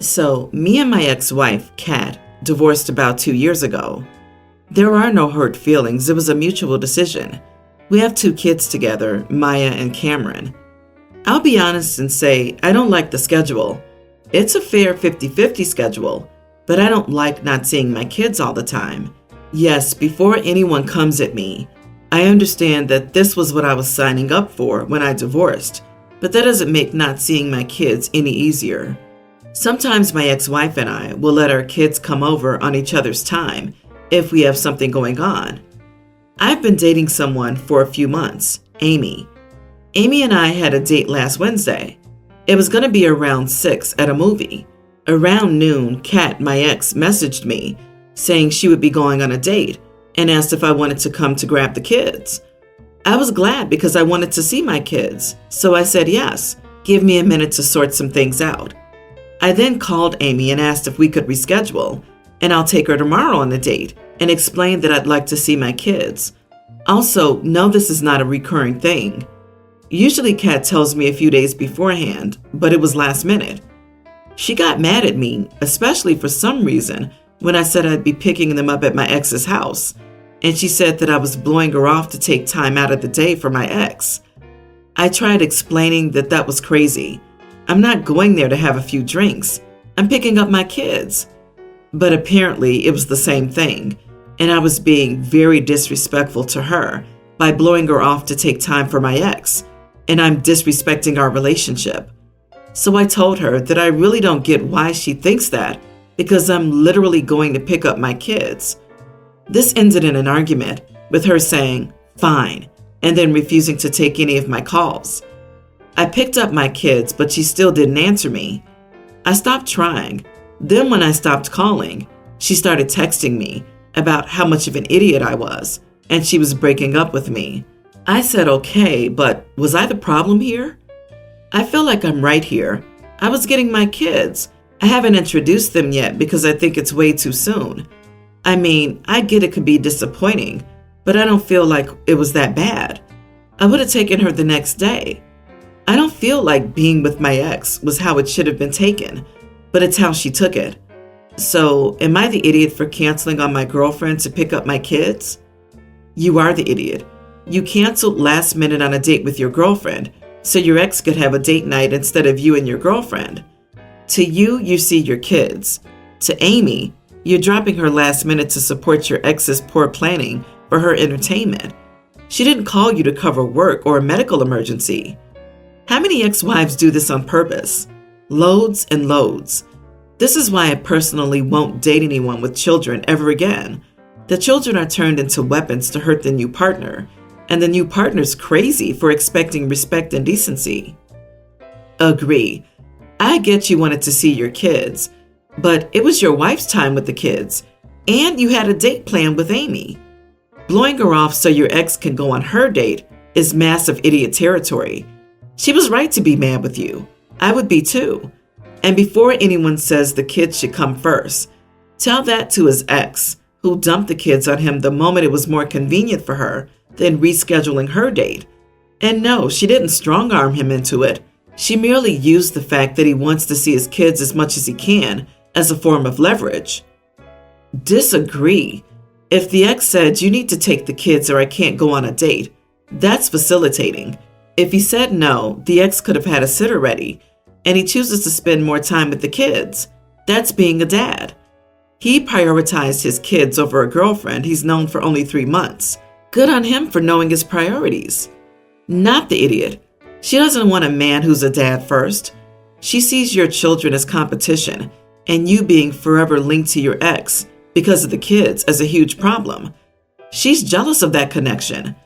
So, me and my ex-wife, Kat, divorced about 2 years ago. There are no hurt feelings. It was a mutual decision. We have 2 kids together, Maya and Cameron. I'll be honest and say I don't like the schedule. It's a fair 50-50 schedule, but I don't like not seeing my kids all the time. Yes, before anyone comes at me, I understand that this was what I was signing up for when I divorced, but that doesn't make not seeing my kids any easier. Sometimes my ex-wife and I will let our kids come over on each other's time if we have something going on. I've been dating someone for a few months, Amy. Amy and I had a date last Wednesday. It was going to be around 6 at a movie. Around noon, Kat, my ex, messaged me saying she would be going on a date and asked if I wanted to come to grab the kids. I was glad because I wanted to see my kids, so I said yes, give me a minute to sort some things out. I then called Amy and asked if we could reschedule, and I'll take her tomorrow on the date and explain that I'd like to see my kids. Also, no, this is not a recurring thing. Usually Kat tells me a few days beforehand, but it was last minute. She got mad at me, especially for some reason, when I said I'd be picking them up at my ex's house, and she said that I was blowing her off to take time out of the day for my ex. I tried explaining that that was crazy. I'm not going there to have a few drinks. I'm picking up my kids. But apparently it was the same thing, and I was being very disrespectful to her by blowing her off to take time for my ex, and I'm disrespecting our relationship. So I told her that I really don't get why she thinks that, because I'm literally going to pick up my kids. This ended in an argument, with her saying, "Fine," and then refusing to take any of my calls. I picked up my kids, but she still didn't answer me. I stopped trying. Then when I stopped calling, she started texting me about how much of an idiot I was, and she was breaking up with me. I said okay, but was I the problem here? I feel like I'm right here. I was getting my kids. I haven't introduced them yet because I think it's way too soon. I mean, I get it could be disappointing, but I don't feel like it was that bad. I would have taken her the next day. I don't feel like being with my ex was how it should have been taken, but it's how she took it. So, am I the idiot for canceling on my girlfriend to pick up my kids? You are the idiot. You canceled last minute on a date with your girlfriend, so your ex could have a date night instead of you and your girlfriend. To you, you see your kids. To Amy, you're dropping her last minute to support your ex's poor planning for her entertainment. She didn't call you to cover work or a medical emergency. How many ex-wives do this on purpose? Loads and loads. This is why I personally won't date anyone with children ever again. The children are turned into weapons to hurt the new partner, and the new partner's crazy for expecting respect and decency. Agree. I get you wanted to see your kids, but it was your wife's time with the kids, and you had a date planned with Amy. Blowing her off so your ex can go on her date is massive idiot territory. She was right to be mad with you. I would be too. And before anyone says the kids should come first, tell that to his ex, who dumped the kids on him the moment it was more convenient for her than rescheduling her date. And no, she didn't strong-arm him into it. She merely used the fact that he wants to see his kids as much as he can as a form of leverage. Disagree. If the ex said, "You need to take the kids or I can't go on a date," that's facilitating. If he said no, the ex could have had a sitter ready, and he chooses to spend more time with the kids. That's being a dad. He prioritized his kids over a girlfriend he's known for only 3 months. Good on him for knowing his priorities. Not the idiot. She doesn't want a man who's a dad first. She sees your children as competition, and you being forever linked to your ex because of the kids as a huge problem. She's jealous of that connection.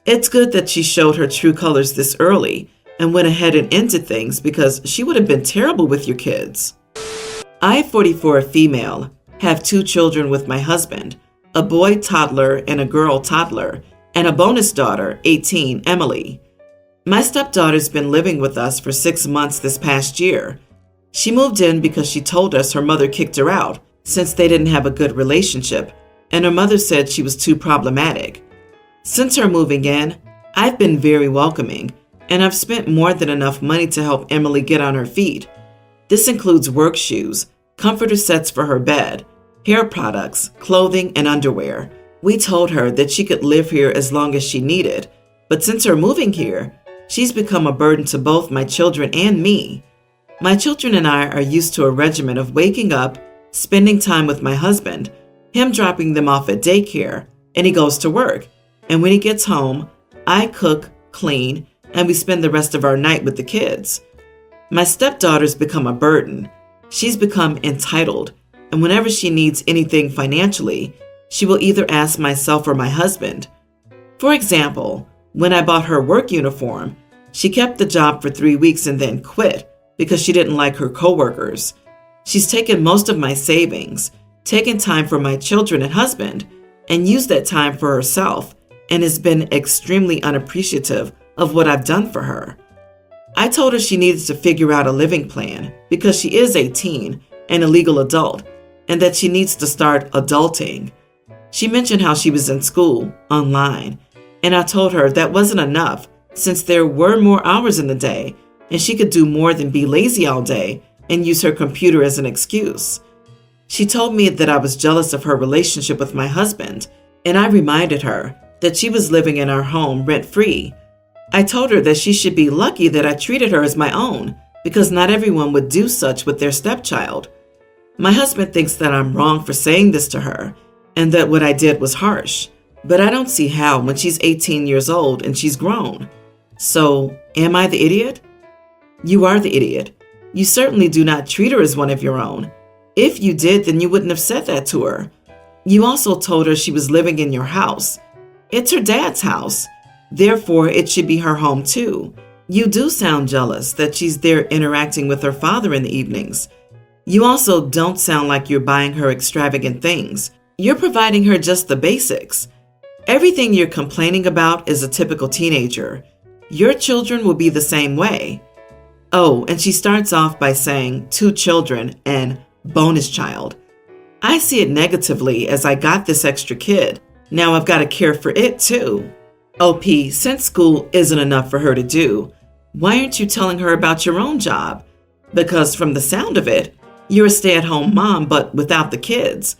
It's good that she showed her true colors this early and went ahead and ended things because she would have been terrible with your kids. I, 44 female, have 2 children with my husband, a boy toddler and a girl toddler, and a bonus daughter, 18, Emily. My stepdaughter's been living with us for 6 months this past year. She moved in because she told us her mother kicked her out since they didn't have a good relationship, and her mother said she was too problematic. Since her moving in, I've been very welcoming, and I've spent more than enough money to help Emily get on her feet. This includes work shoes, comforter sets for her bed, hair products, clothing, and underwear. We told her that she could live here as long as she needed, but since her moving here, she's become a burden to both my children and me. My children and I are used to a regimen of waking up, spending time with my husband, him dropping them off at daycare, and he goes to work. And when he gets home, I cook, clean, and we spend the rest of our night with the kids. My stepdaughter's become a burden. She's become entitled, and whenever she needs anything financially, she will either ask myself or my husband. For example, when I bought her work uniform, she kept the job for 3 weeks and then quit because she didn't like her coworkers. She's taken most of my savings, taken time for my children and husband, and used that time for herself, and has been extremely unappreciative of what I've done for her. I told her she needed to figure out a living plan because she is 18 and a legal adult, and that she needs to start adulting. She mentioned how she was in school, online, and I told her that wasn't enough since there were more hours in the day and she could do more than be lazy all day and use her computer as an excuse. She told me that I was jealous of her relationship with my husband, and I reminded her that she was living in our home rent-free. I told her that she should be lucky that I treated her as my own because not everyone would do such with their stepchild. My husband thinks that I'm wrong for saying this to her and that what I did was harsh, but I don't see how when she's 18 years old and she's grown. So, am I the idiot? You are the idiot. You certainly do not treat her as one of your own. If you did, then you wouldn't have said that to her. You also told her she was living in your house. It's her dad's house. Therefore, it should be her home too. You do sound jealous that she's there interacting with her father in the evenings. You also don't sound like you're buying her extravagant things. You're providing her just the basics. Everything you're complaining about is a typical teenager. Your children will be the same way. Oh, and she starts off by saying 2 children and bonus child. I see it negatively as I got this extra kid. Now I've got to care for it too. OP, since school isn't enough for her to do, why aren't you telling her about your own job? Because from the sound of it, you're a stay-at-home mom but without the kids.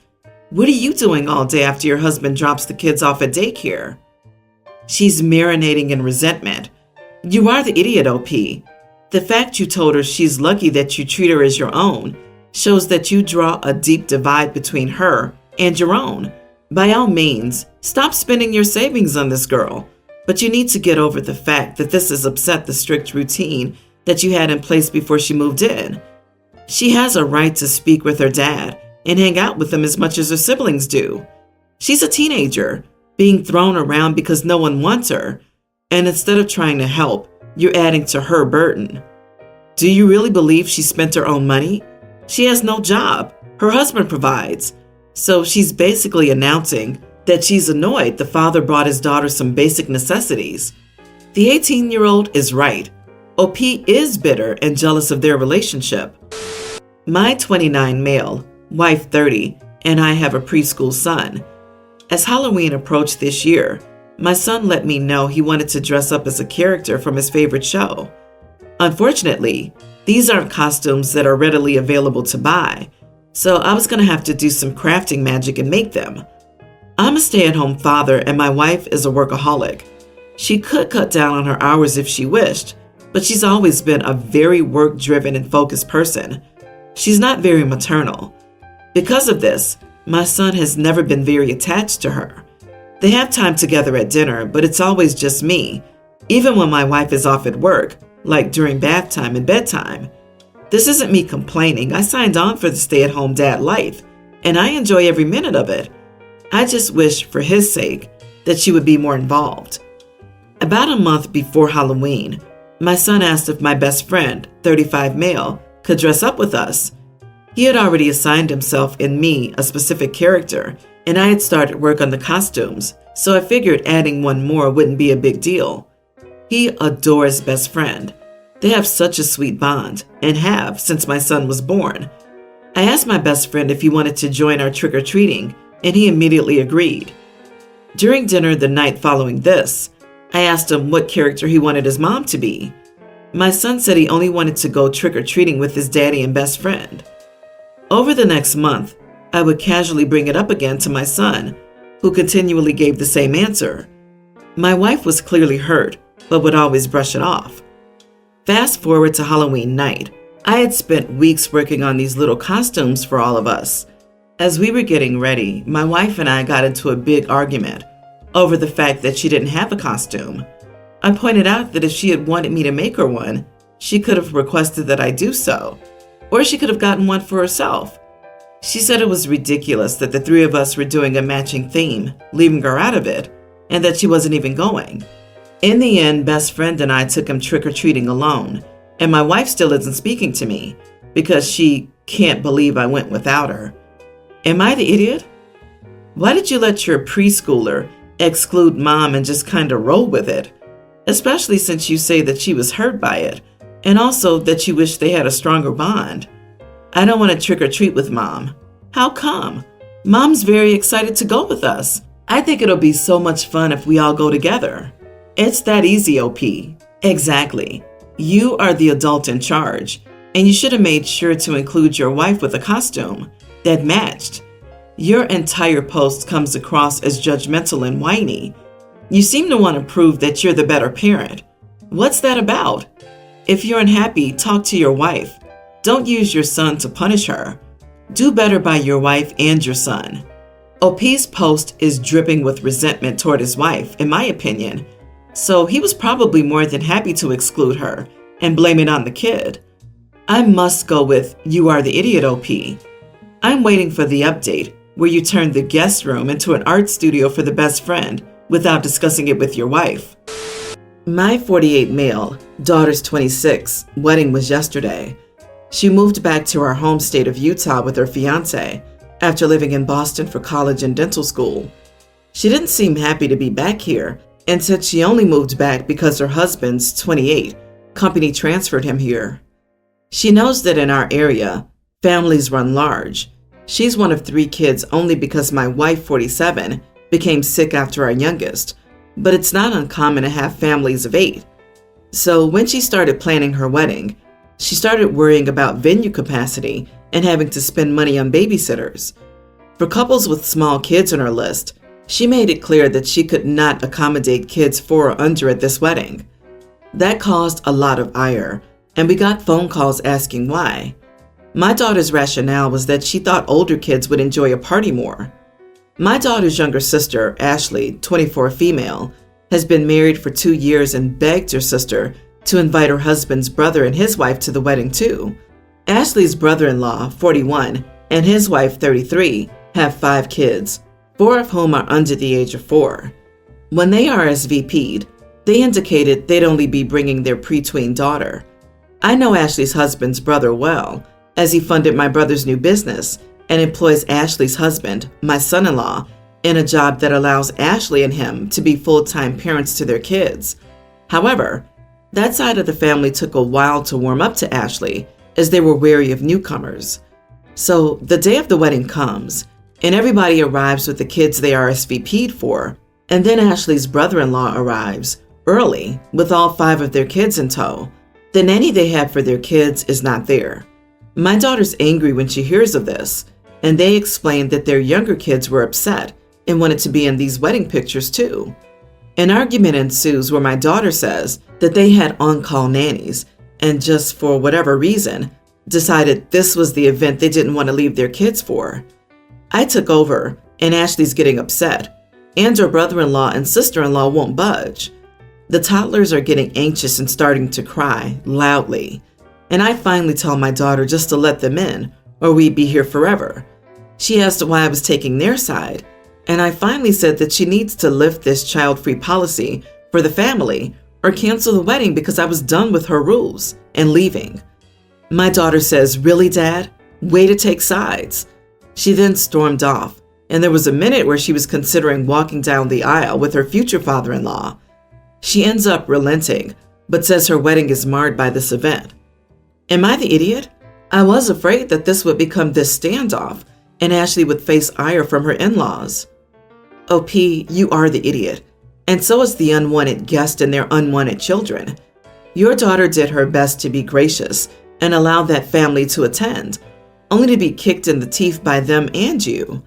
What are you doing all day after your husband drops the kids off at daycare? She's marinating in resentment. You are the idiot, OP. The fact you told her she's lucky that you treat her as your own shows that you draw a deep divide between her and your own. By all means, stop spending your savings on this girl, but you need to get over the fact that this has upset the strict routine that you had in place before she moved in. She has a right to speak with her dad and hang out with him as much as her siblings do. She's a teenager, being thrown around because no one wants her, and instead of trying to help, you're adding to her burden. Do you really believe she spent her own money? She has no job. Her husband provides. So she's basically announcing that she's annoyed the father brought his daughter some basic necessities. The 18-year-old is right. OP is bitter and jealous of their relationship. My 29 male, wife 30, and I have a preschool son. As Halloween approached this year, my son let me know he wanted to dress up as a character from his favorite show. Unfortunately, these aren't costumes that are readily available to buy, so I was going to have to do some crafting magic and make them. I'm a stay-at-home father and my wife is a workaholic. She could cut down on her hours if she wished, but she's always been a very work-driven and focused person. She's not very maternal. Because of this, my son has never been very attached to her. They have time together at dinner, but it's always just me, even when my wife is off at work, like during bath time and bedtime. This isn't me complaining. I signed on for the stay-at-home dad life, and I enjoy every minute of it. I just wish, for his sake, that she would be more involved. About a month before Halloween, my son asked if my best friend, 35 male, could dress up with us. He had already assigned himself and me a specific character, and I had started work on the costumes, so I figured adding one more wouldn't be a big deal. He adores best friend. They have such a sweet bond, and have since my son was born. I asked my best friend if he wanted to join our trick-or-treating, and he immediately agreed. During dinner the night following this, I asked him what character he wanted his mom to be. My son said he only wanted to go trick-or-treating with his daddy and best friend. Over the next month, I would casually bring it up again to my son, who continually gave the same answer. My wife was clearly hurt, but would always brush it off. Fast forward to Halloween night. I had spent weeks working on these little costumes for all of us. As we were getting ready, my wife and I got into a big argument over the fact that she didn't have a costume. I pointed out that if she had wanted me to make her one, she could have requested that I do so, or she could have gotten one for herself. She said it was ridiculous that the three of us were doing a matching theme, leaving her out of it, and that she wasn't even going. In the end, best friend and I took him trick-or-treating alone, and my wife still isn't speaking to me because she can't believe I went without her. Am I the idiot? Why did you let your preschooler exclude mom and just kind of roll with it? Especially since you say that she was hurt by it, and also that you wish they had a stronger bond. I don't want to trick-or-treat with mom. How come? Mom's very excited to go with us. I think it'll be so much fun if we all go together. It's that easy, OP. Exactly. You are the adult in charge, and you should have made sure to include your wife with a costume that matched. Your entire post comes across as judgmental and whiny. You seem to want to prove that you're the better parent. What's that about? If you're unhappy, talk to your wife. Don't use your son to punish her. Do better by your wife and your son. OP's post is dripping with resentment toward his wife, in my opinion, so he was probably more than happy to exclude her and blame it on the kid. I must go with "You are the idiot, OP." I'm waiting for the update where you turned the guest room into an art studio for the best friend without discussing it with your wife. My 48 male, daughter's 26, wedding was yesterday. She moved back to our home state of Utah with her fiance after living in Boston for college and dental school. She didn't seem happy to be back here and said she only moved back because her husband's 28 company transferred him here. She knows that in our area, families run large. She's one of 3 kids only because my wife, 47, became sick after our youngest, but it's not uncommon to have families of 8. So when she started planning her wedding, she started worrying about venue capacity and having to spend money on babysitters. For couples with small kids on her list, she made it clear that she could not accommodate kids 4 or under at this wedding. That caused a lot of ire, and we got phone calls asking why. My daughter's rationale was that she thought older kids would enjoy a party more. My daughter's younger sister, Ashley, 24 female, has been married for 2 years and begged her sister to invite her husband's brother and his wife to the wedding too. Ashley's brother-in-law, 41, and his wife, 33, have 5 kids, 4 of whom are under the age of 4. When they RSVP'd, they indicated they'd only be bringing their preteen daughter. I know Ashley's husband's brother well, as he funded my brother's new business and employs Ashley's husband, my son-in-law, in a job that allows Ashley and him to be full-time parents to their kids. However, that side of the family took a while to warm up to Ashley, as they were wary of newcomers. So the day of the wedding comes, and everybody arrives with the kids they RSVP'd for, and then Ashley's brother-in-law arrives early with all 5 of their kids in tow. The nanny they have for their kids is not there. My daughter's angry when she hears of this, and they explain that their younger kids were upset and wanted to be in these wedding pictures too. An argument ensues where my daughter says that they had on-call nannies and just for whatever reason decided this was the event they didn't want to leave their kids for. I took over and Ashley's getting upset, and her brother-in-law and sister-in-law won't budge. The toddlers are getting anxious and starting to cry loudly, and I finally tell my daughter just to let them in or we'd be here forever. She asked why I was taking their side, and I finally said that she needs to lift this child-free policy for the family or cancel the wedding because I was done with her rules and leaving. My daughter says, "Really, Dad? Way to take sides." She then stormed off, and there was a minute where she was considering walking down the aisle with her future father-in-law. She ends up relenting, but says her wedding is marred by this event. Am I the idiot? I was afraid that this would become this standoff, and Ashley would face ire from her in-laws. OP, you are the idiot, and so is the unwanted guest and their unwanted children. Your daughter did her best to be gracious and allow that family to attend, only to be kicked in the teeth by them and you.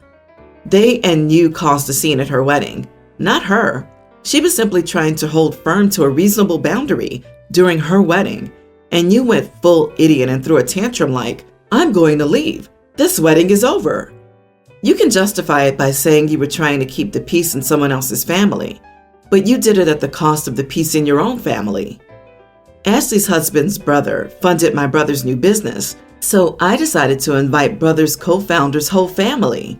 They and you caused a scene at her wedding, not her. She was simply trying to hold firm to a reasonable boundary during her wedding, and you went full idiot and threw a tantrum like, "I'm going to leave. This wedding is over." You can justify it by saying you were trying to keep the peace in someone else's family, but you did it at the cost of the peace in your own family. Ashley's husband's brother funded my brother's new business, so I decided to invite brother's co-founder's whole family.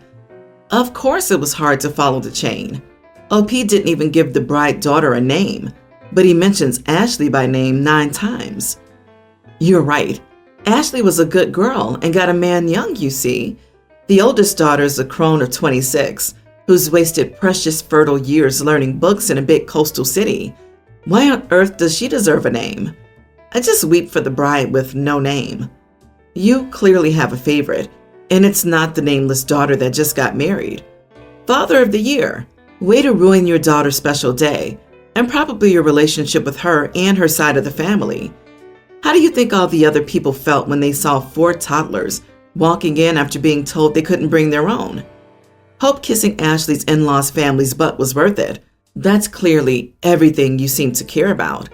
Of course it was hard to follow the chain. OP didn't even give the bride daughter a name, but he mentions Ashley by name 9 times. You're right. Ashley was a good girl and got a man young, you see. The oldest daughter is a crone of 26, who's wasted precious fertile years learning books in a big coastal city. Why on earth does she deserve a name? I just weep for the bride with no name. You clearly have a favorite, and it's not the nameless daughter that just got married. Father of the Year. Way to ruin your daughter's special day, and probably your relationship with her and her side of the family. How do you think all the other people felt when they saw 4 toddlers walking in after being told they couldn't bring their own? Hope kissing Ashley's in-laws' family's butt was worth it. That's clearly everything you seem to care about.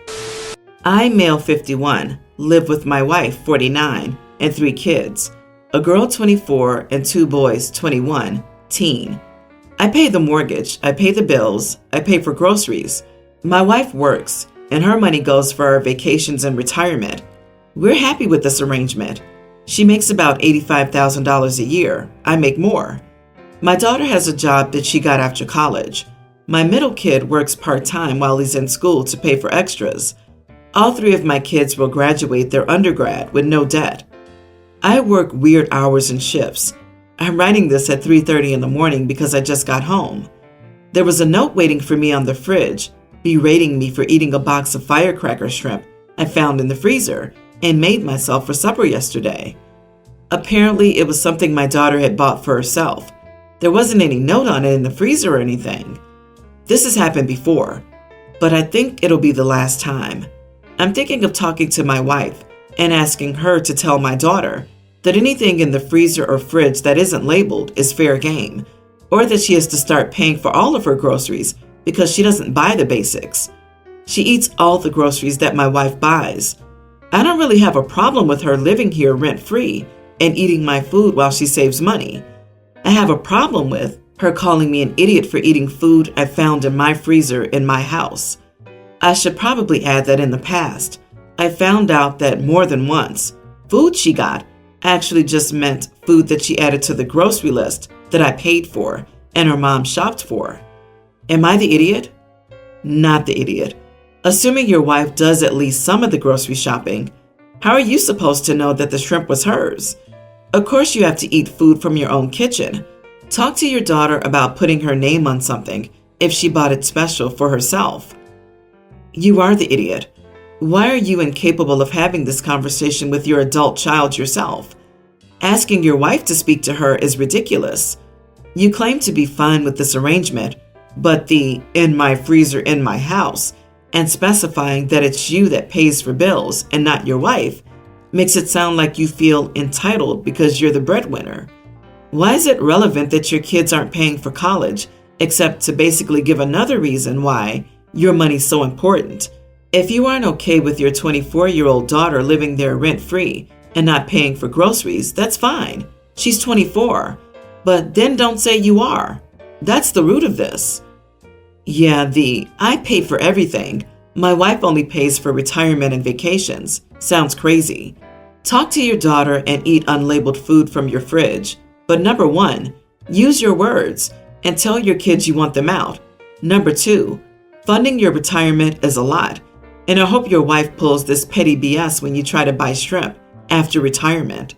I, male 51, live with my wife, 49, and 3 kids, a girl 24 and 2 boys 21, teen. I pay the mortgage, I pay the bills, I pay for groceries. My wife works, and her money goes for our vacations and retirement. We're happy with this arrangement. She makes about $85,000 a year. I make more. My daughter has a job that she got after college. My middle kid works part-time while he's in school to pay for extras. All 3 of my kids will graduate their undergrad with no debt. I work weird hours and shifts. I'm writing this at 3:30 in the morning because I just got home. There was a note waiting for me on the fridge, berating me for eating a box of firecracker shrimp I found in the freezer and made myself for supper yesterday. Apparently, it was something my daughter had bought for herself. There wasn't any note on it in the freezer or anything. This has happened before, but I think it'll be the last time. I'm thinking of talking to my wife and asking her to tell my daughter that anything in the freezer or fridge that isn't labeled is fair game, or that she has to start paying for all of her groceries because she doesn't buy the basics. She eats all the groceries that my wife buys. I don't really have a problem with her living here rent-free and eating my food while she saves money. I have a problem with her calling me an idiot for eating food I found in my freezer in my house. I should probably add that in the past, I found out that more than once, food she got actually just meant food that she added to the grocery list that I paid for and her mom shopped for. Am I the idiot? Not the idiot. Assuming your wife does at least some of the grocery shopping, how are you supposed to know that the shrimp was hers? Of course you have to eat food from your own kitchen. Talk to your daughter about putting her name on something if she bought it special for herself. You are the idiot. Why are you incapable of having this conversation with your adult child yourself? Asking your wife to speak to her is ridiculous. You claim to be fine with this arrangement, but the "in my freezer in my house" and specifying that it's you that pays for bills and not your wife makes it sound like you feel entitled because you're the breadwinner. Why is it relevant that your kids aren't paying for college except to basically give another reason why your money's so important? If you aren't okay with your 24-year-old daughter living there rent-free and not paying for groceries, that's fine. She's 24. But then don't say you are. That's the root of this. Yeah, I pay for everything. My wife only pays for retirement and vacations. Sounds crazy. Talk to your daughter and eat unlabeled food from your fridge. But number 1, use your words and tell your kids you want them out. Number 2, funding your retirement is a lot. And I hope your wife pulls this petty BS when you try to buy shrimp after retirement.